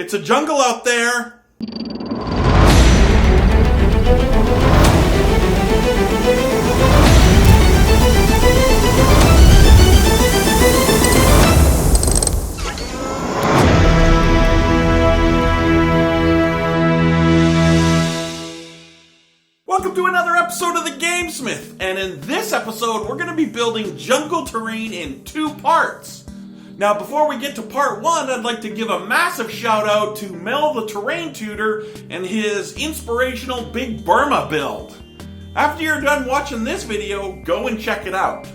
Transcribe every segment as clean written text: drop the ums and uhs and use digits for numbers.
It's a jungle out there! Welcome to another episode of the GameSmith, and in this episode we're going to be building jungle terrain in 2 parts. Now before we get to part 1, I'd like to give a massive shout out to Mel the Terrain Tutor and his inspirational Big Burma build. After you're done watching this video, go and check it out.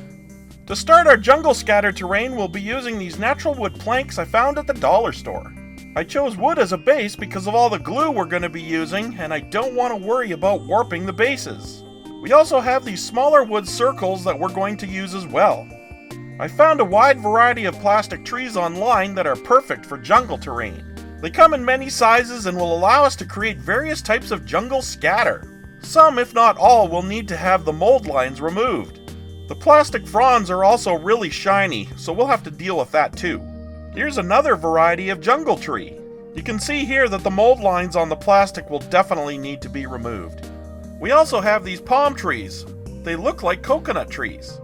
To start our jungle scatter terrain, we'll be using these natural wood planks I found at the dollar store. I chose wood as a base because of all the glue we're going to be using, and I don't want to worry about warping the bases. We also have these smaller wood circles that we're going to use as well. I found a wide variety of plastic trees online that are perfect for jungle terrain. They come in many sizes and will allow us to create various types of jungle scatter. Some, if not all, will need to have the mold lines removed. The plastic fronds are also really shiny, so we'll have to deal with that too. Here's another variety of jungle tree. You can see here that the mold lines on the plastic will definitely need to be removed. We also have these palm trees. They look like coconut trees.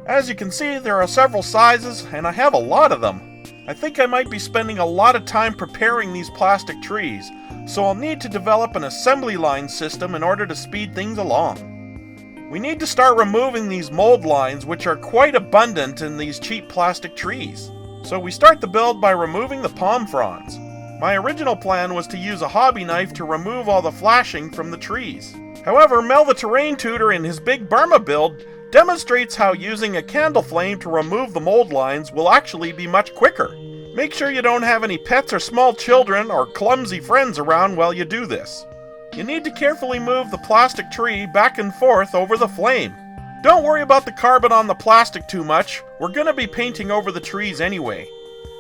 As you can see, there are several sizes, and I have a lot of them. I think I might be spending a lot of time preparing these plastic trees, so I'll need to develop an assembly line system in order to speed things along. We need to start removing these mold lines, which are quite abundant in these cheap plastic trees. So we start the build by removing the palm fronds. My original plan was to use a hobby knife to remove all the flashing from the trees. However, Mel the Terrain Tutor in his Big Burma build demonstrates how using a candle flame to remove the mold lines will actually be much quicker. Make sure you don't have any pets or small children or clumsy friends around while you do this. You need to carefully move the plastic tree back and forth over the flame. Don't worry about the carbon on the plastic too much, we're going to be painting over the trees anyway.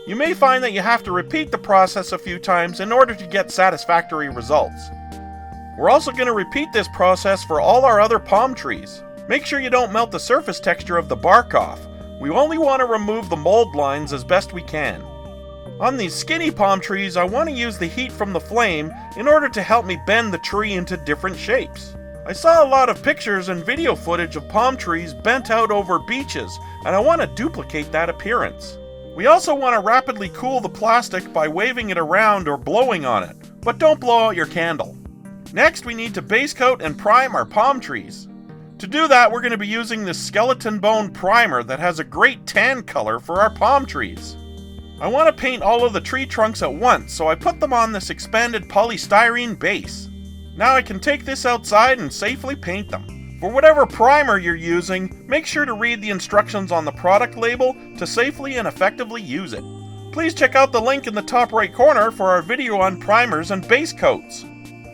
You may find that you have to repeat the process a few times in order to get satisfactory results. We're also going to repeat this process for all our other palm trees. Make sure you don't melt the surface texture of the bark off. We only want to remove the mold lines as best we can. On these skinny palm trees, I want to use the heat from the flame in order to help me bend the tree into different shapes. I saw a lot of pictures and video footage of palm trees bent out over beaches, and I want to duplicate that appearance. We also want to rapidly cool the plastic by waving it around or blowing on it, but don't blow out your candle. Next, we need to base coat and prime our palm trees. To do that, we're going to be using this skeleton bone primer that has a great tan color for our palm trees. I want to paint all of the tree trunks at once, so I put them on this expanded polystyrene base. Now I can take this outside and safely paint them. For whatever primer you're using, make sure to read the instructions on the product label to safely and effectively use it. Please check out the link in the top right corner for our video on primers and base coats.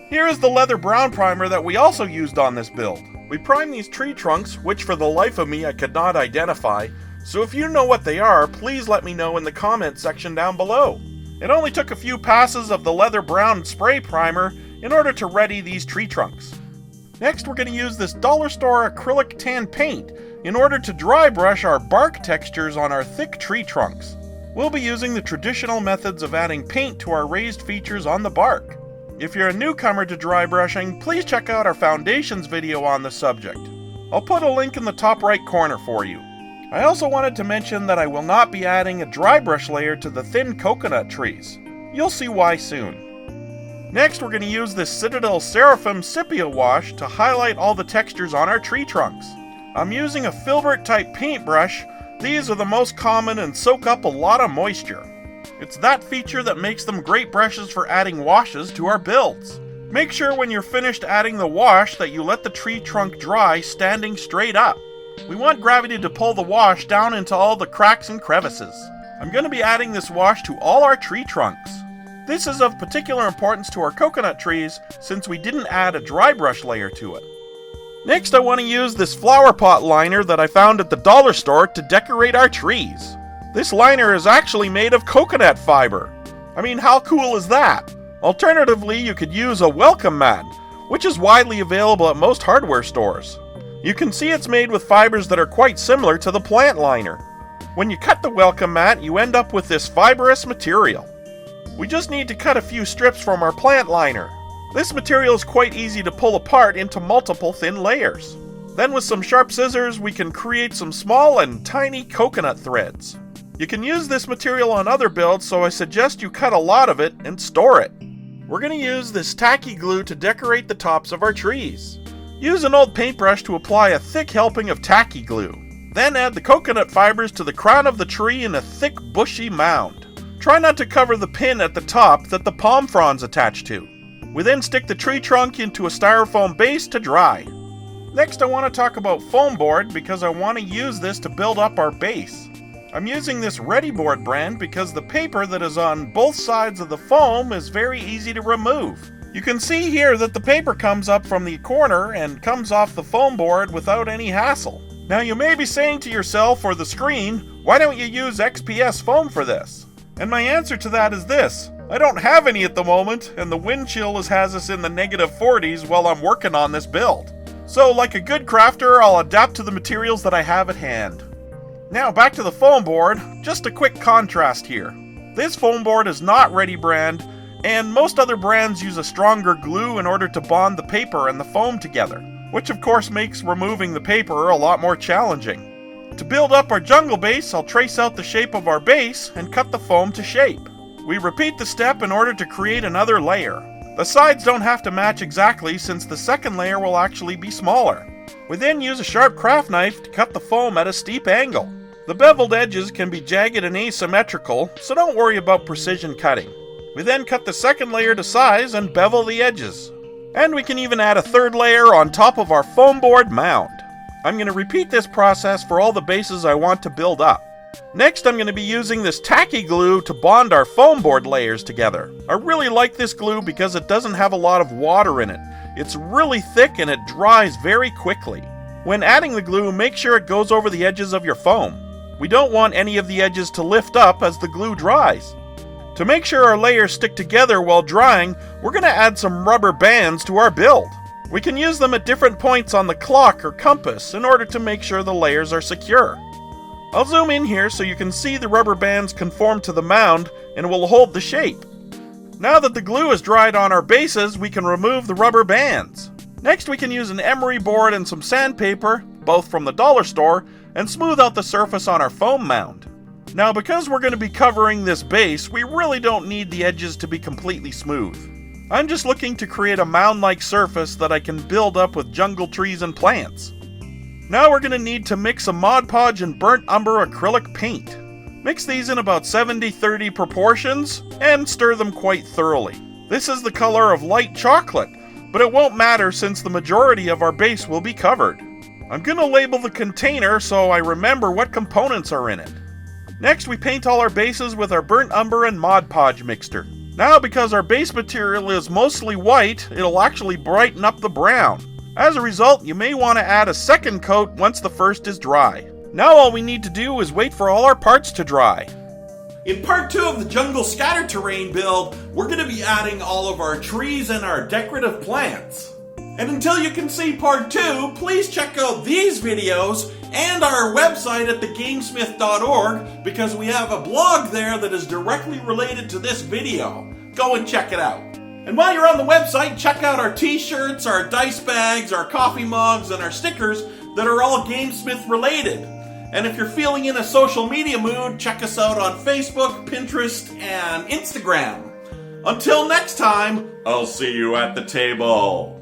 Here is the leather brown primer that we also used on this build. We primed these tree trunks, which for the life of me I could not identify, so if you know what they are, please let me know in the comment section down below. It only took a few passes of the leather brown spray primer in order to ready these tree trunks. Next, we're going to use this dollar store acrylic tan paint in order to dry brush our bark textures on our thick tree trunks. We'll be using the traditional methods of adding paint to our raised features on the bark. If you're a newcomer to dry brushing, please check out our foundations video on the subject. I'll put a link in the top right corner for you. I also wanted to mention that I will not be adding a dry brush layer to the thin coconut trees. You'll see why soon. Next, we're going to use this Citadel Seraphim Sepia wash to highlight all the textures on our tree trunks. I'm using a filbert type paintbrush. These are the most common and soak up a lot of moisture. It's that feature that makes them great brushes for adding washes to our builds. Make sure when you're finished adding the wash that you let the tree trunk dry standing straight up. We want gravity to pull the wash down into all the cracks and crevices. I'm going to be adding this wash to all our tree trunks. This is of particular importance to our coconut trees since we didn't add a dry brush layer to it. Next, I want to use this flower pot liner that I found at the dollar store to decorate our trees. This liner is actually made of coconut fiber. I mean, how cool is that? Alternatively, you could use a welcome mat, which is widely available at most hardware stores. You can see it's made with fibers that are quite similar to the plant liner. When you cut the welcome mat, you end up with this fibrous material. We just need to cut a few strips from our plant liner. This material is quite easy to pull apart into multiple thin layers. Then with some sharp scissors, we can create some small and tiny coconut threads. You can use this material on other builds, so I suggest you cut a lot of it and store it. We're going to use this tacky glue to decorate the tops of our trees. Use an old paintbrush to apply a thick helping of tacky glue. Then add the coconut fibers to the crown of the tree in a thick bushy mound. Try not to cover the pin at the top that the palm fronds attach to. We then stick the tree trunk into a styrofoam base to dry. Next, I want to talk about foam board because I want to use this to build up our base. I'm using this Ready Board brand because the paper that is on both sides of the foam is very easy to remove. You can see here that the paper comes up from the corner and comes off the foam board without any hassle. Now you may be saying to yourself or the screen, why don't you use XPS foam for this? And my answer to that is this: I don't have any at the moment, and the wind chill has us in the -40s while I'm working on this build. So like a good crafter, I'll adapt to the materials that I have at hand. Now back to the foam board, just a quick contrast here. This foam board is not Ready brand, and most other brands use a stronger glue in order to bond the paper and the foam together, which of course makes removing the paper a lot more challenging. To build up our jungle base, I'll trace out the shape of our base and cut the foam to shape. We repeat the step in order to create another layer. The sides don't have to match exactly since the second layer will actually be smaller. We then use a sharp craft knife to cut the foam at a steep angle. The beveled edges can be jagged and asymmetrical, so don't worry about precision cutting. We then cut the second layer to size and bevel the edges. And we can even add a third layer on top of our foam board mound. I'm going to repeat this process for all the bases I want to build up. Next, I'm going to be using this tacky glue to bond our foam board layers together. I really like this glue because it doesn't have a lot of water in it. It's really thick and it dries very quickly. When adding the glue, make sure it goes over the edges of your foam. We don't want any of the edges to lift up as the glue dries. To make sure our layers stick together while drying, we're going to add some rubber bands to our build. We can use them at different points on the clock or compass in order to make sure the layers are secure. I'll zoom in here so you can see the rubber bands conform to the mound and will hold the shape. Now that the glue is dried on our bases, we can remove the rubber bands. Next, we can use an emery board and some sandpaper, both from the dollar store, and smooth out the surface on our foam mound. Now, because we're going to be covering this base, we really don't need the edges to be completely smooth. I'm just looking to create a mound-like surface that I can build up with jungle trees and plants. Now we're going to need to mix some Mod Podge and burnt umber acrylic paint. Mix these in about 70-30 proportions and stir them quite thoroughly. This is the color of light chocolate, but it won't matter since the majority of our base will be covered. I'm going to label the container so I remember what components are in it. Next, we paint all our bases with our burnt umber and Mod Podge mixture. Now, because our base material is mostly white, it'll actually brighten up the brown. As a result, you may want to add a second coat once the first is dry. Now all we need to do is wait for all our parts to dry. In part 2 of the jungle scatter terrain build, we're going to be adding all of our trees and our decorative plants. And until you can see part 2, please check out these videos and our website at thegamesmith.org because we have a blog there that is directly related to this video. Go and check it out. And while you're on the website, check out our t-shirts, our dice bags, our coffee mugs, and our stickers that are all GameSmith related. And if you're feeling in a social media mood, check us out on Facebook, Pinterest, and Instagram. Until next time, I'll see you at the table.